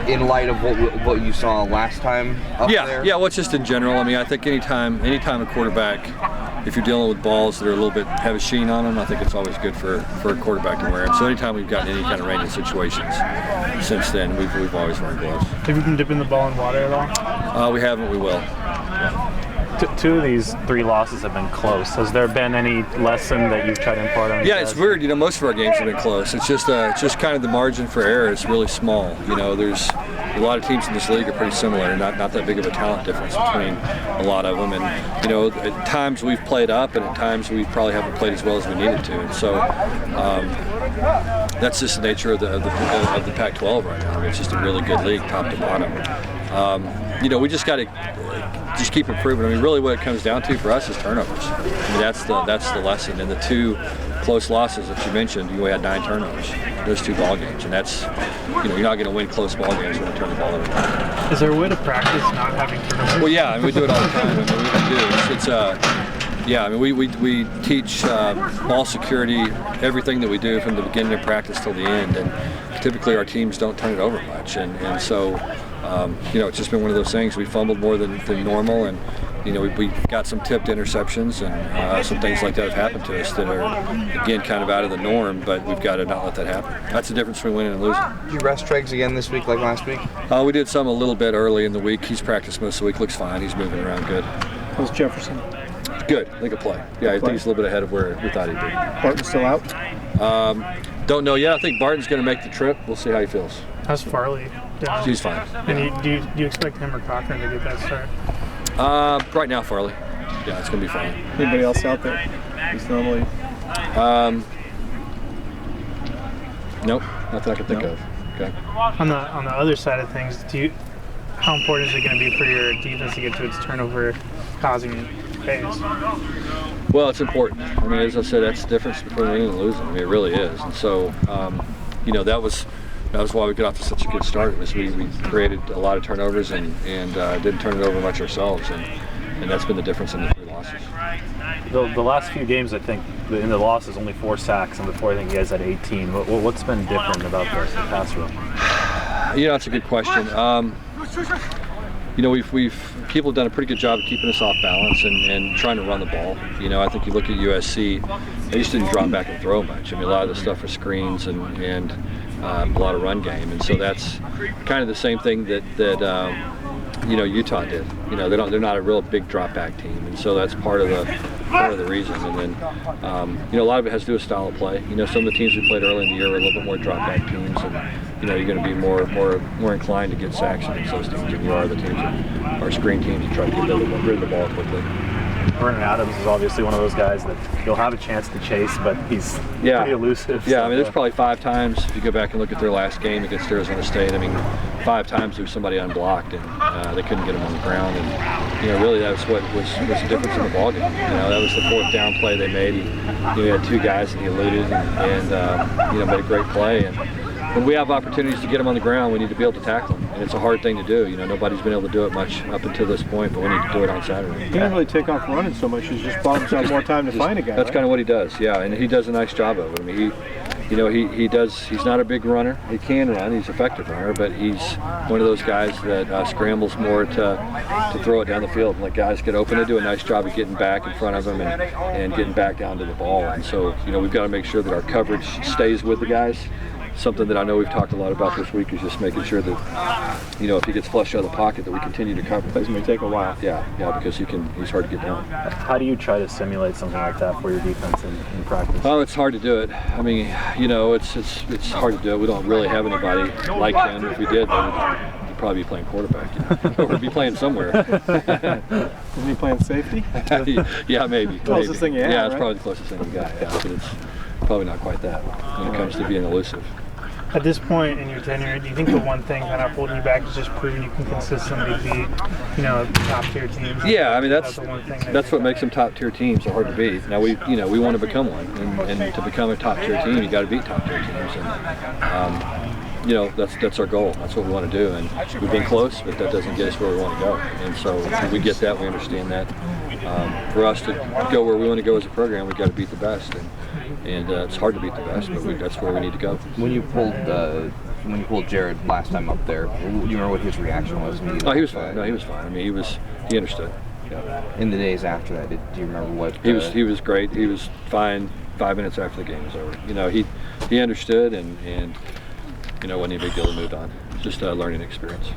in light of what you saw last time up there? Yeah, well, it's just in general. I mean, I think anytime a quarterback, if you're dealing with balls that are a little bit have a sheen on them, I think it's always good for a quarterback to wear them. So anytime we've gotten any kind of rainy situations since then, we've always worn gloves. Have you been dipping the ball in water at all? We haven't. We will. Two of these 3 losses have been close. Has there been any lesson that you've tried to impart on? Yeah, it's weird. You know, most of our games have been close. It's just kind of the margin for error is really small. You know, there's a lot of teams in this league are pretty similar. Not that big of a talent difference between a lot of them. And you know, at times we've played up, and at times we probably haven't played as well as we needed to. And so that's just the nature of the Pac-12 right now. I mean, it's just a really good league, top to bottom. You know, we just got to just keep improving. I mean, really, what it comes down to for us is turnovers. I mean, that's the lesson. And the 2 close losses that you mentioned, we had 9 turnovers. Those 2 ball games, and that's, you know, you're not going to win close ball games when you turn the ball over. Is there a way to practice not having turnovers? Well, yeah, I mean, we do it all the time. I mean, we do. It's yeah, I mean, we teach ball security, everything that we do from the beginning of practice till the end, and typically our teams don't turn it over much, and so you know, it's just been one of those things. We fumbled more than normal, and you know, we got some tipped interceptions and some things like that have happened to us that are, again, kind of out of the norm, but we've got to not let that happen. That's the difference between winning and losing. Did you rest Treggs again this week like last week? We did some a little bit early in the week. He's practiced most of the week. Looks fine. He's moving around good. How's Jefferson? Good. I think he'll play. Yeah, I think he's a little bit ahead of where we thought he'd be. Barton's still out? Don't know yet. I think Barton's going to make the trip. We'll see how he feels. How's Farley doing? He's fine. And do you expect him or Cochran to get that start? Right now, Farley. Yeah, it's going to be fine. Anybody else out there? He's normally. Nope, nothing I can think of. Okay. On the other side of things, how important is it going to be for your defense to get to its turnover causing phase? Well, it's important. I mean, as I said, that's the difference between winning and losing. I mean, it really is. And so, you know, that was why we got off to such a good start. Was we created a lot of turnovers and didn't turn it over much ourselves, and that's been the difference in the 3 losses. The last few games, I think, in the losses, only 4 sacks, and before I think you guys had 18. What's been different about the pass rush? You know, that's a good question. You know, people have done a pretty good job of keeping us off balance and trying to run the ball. You know, I think you look at USC, they just didn't drop back and throw much. I mean, a lot of the stuff was screens and a lot of run game, and so that's kind of the same thing that you know, Utah did. You know, they're not a real big drop back team, and so that's part of the reason. And then you know, a lot of it has to do with style of play. You know, some of the teams we played early in the year were a little bit more drop back teams, and you know, you're going to be more inclined to get sacks against those teams than you are the teams that are screen teams that try to get rid of the ball quickly. Vernon Adams is obviously one of those guys that you'll have a chance to chase, but he's pretty elusive. Yeah, I mean, there's probably 5 times, if you go back and look at their last game against Arizona State, I mean, 5 times there was somebody unblocked, and they couldn't get him on the ground. And, you know, really that was what was the difference in the ballgame. You know, that was the 4th down play they made. He had 2 guys that he eluded and you know, made a great play. And when we have opportunities to get them on the ground, we need to be able to tackle them. And it's a hard thing to do. You know, nobody's been able to do it much up until this point, but we need to do it on Saturday. He didn't really take off running so much. He's just bought himself more time to find a guy. That's kind of what he does, yeah. And he does a nice job of it. I mean, you know, he does. He's not a big runner. He can run. He's an effective runner, but he's one of those guys that scrambles more to throw it down the field and let guys get open. They do a nice job of getting back in front of him and getting back down to the ball. And so, you know, we've got to make sure that our coverage stays with the guys. Something that I know we've talked a lot about this week is just making sure that, you know, if he gets flushed out of the pocket, that we continue to cover. It may take a while. Yeah, because he's hard to get down. How do you try to simulate something like that for your defense in practice? Oh, it's hard to do it. I mean, you know, it's hard to do it. We don't really have anybody like him. If we did, then we'd probably be playing quarterback. Or we'd be playing somewhere. Isn't he playing safety? Yeah, maybe. Closest thing you have, yeah, it's right? probably the closest thing we got. Yeah, but it's probably not quite that when it comes to being elusive. At this point in your tenure, do you think the one thing kind of holding you back is just proving you can consistently beat, you know, top-tier teams? Yeah, I mean that's what what makes them top-tier teams. They're hard to beat. Now we want to become one, and to become a top-tier team, you got to beat top-tier teams, and you know, that's our goal. That's what we want to do, and we've been close, but that doesn't get us where we want to go. And so we get that, we understand that. For us to go where we want to go as a program, we've got to beat the best, and it's hard to beat the best, but that's where we need to go. When you pulled when you pulled Jared last time up there, do you remember what his reaction was? When Oh, he was fine. No, he was fine. I mean, he understood. In the days after that, do you remember what? He was great. He was fine 5 minutes after the game was over. You know, he understood, and you know, wasn't a big deal to move on. Just a learning experience.